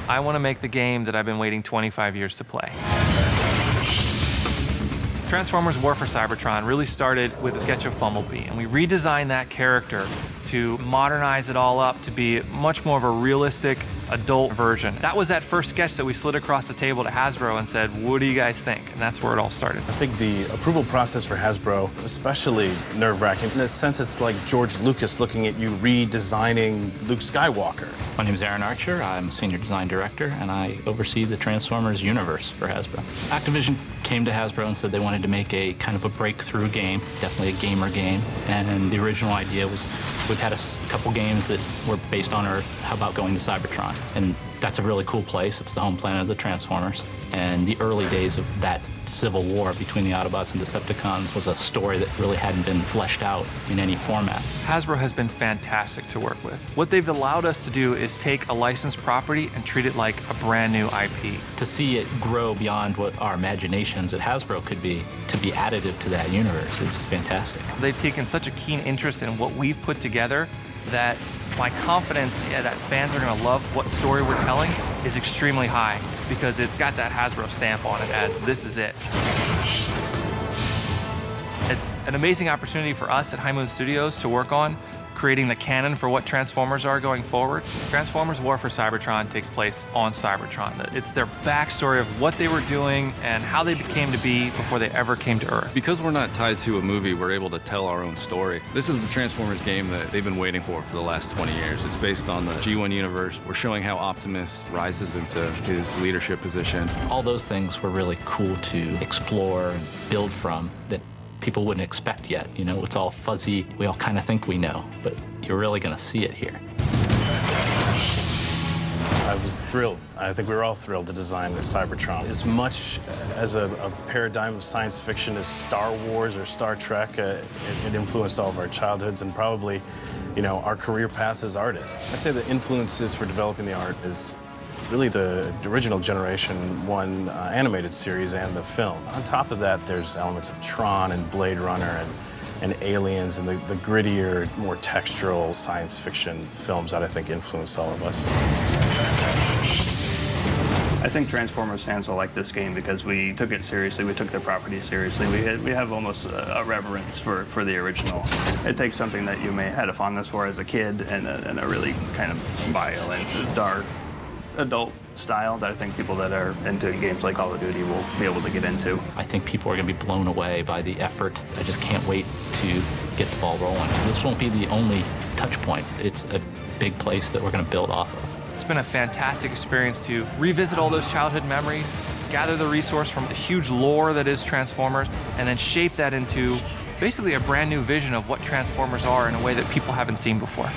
I want to make the game that I've been waiting 25 years to play. Transformers War for Cybertron really started with a sketch of Bumblebee, and we redesigned that character to modernize it all up to be much more of a realistic adult version. That was that first sketch that we slid across the table to Hasbro and said, what do you guys think? And that's where it all started. I think the approval process for Hasbro, especially nerve-wracking. In a sense, it's like George Lucas looking at you redesigning Luke Skywalker. My name is Aaron Archer. I'm a senior design director, and I oversee the Transformers universe for Hasbro. Activision came to Hasbro and said they wanted to make a kind of a breakthrough game, definitely a gamer game. And the original idea was, we've had a couple games that were based on Earth. How about going to Cybertron? And that's a really cool place. It's the home planet of the Transformers. And the early days of that civil war between the Autobots and Decepticons was a story that really hadn't been fleshed out in any format. Hasbro has been fantastic to work with. What they've allowed us to do is take a licensed property and treat it like a brand new IP. To see it grow beyond what our imaginations at Hasbro could be, to be additive to that universe is fantastic. They've taken such a keen interest in what we've put together that my confidence that fans are going to love what story we're telling is extremely high, because it's got that Hasbro stamp on it as this is it. It's an amazing opportunity for us at High Moon Studios to work on creating the canon for what Transformers are going forward. Transformers War for Cybertron takes place on Cybertron. It's their backstory of what they were doing and how they became to be before they ever came to Earth. Because we're not tied to a movie, we're able to tell our own story. This is the Transformers game that they've been waiting for the last 20 years. It's based on the G1 universe. We're showing how Optimus rises into his leadership position. All those things were really cool to explore and build from that people wouldn't expect yet. You know, it's all fuzzy. We all kind of think we know, but you're really going to see it here. I was thrilled. I think we were all thrilled to design Cybertron. As much as a paradigm of science fiction as Star Wars or Star Trek, it influenced all of our childhoods and probably, you know, our career paths as artists. I'd say the influences for developing the art is really the original Generation 1 animated series and the film. On top of that, there's elements of Tron and Blade Runner and Aliens and the grittier, more textural science fiction films that I think influenced all of us. I think Transformers fans will like this game because we took it seriously, we took the property seriously. We have almost a reverence for the original. It takes something that you may have had a fondness for as a kid and a really kind of violent, dark, adult style that I think people that are into games like Call of Duty will be able to get into. I think people are going to be blown away by the effort. I just can't wait to get the ball rolling. This won't be the only touch point. It's a big place that we're going to build off of. It's been a fantastic experience to revisit all those childhood memories, gather the resource from the huge lore that is Transformers, and then shape that into basically a brand new vision of what Transformers are in a way that people haven't seen before.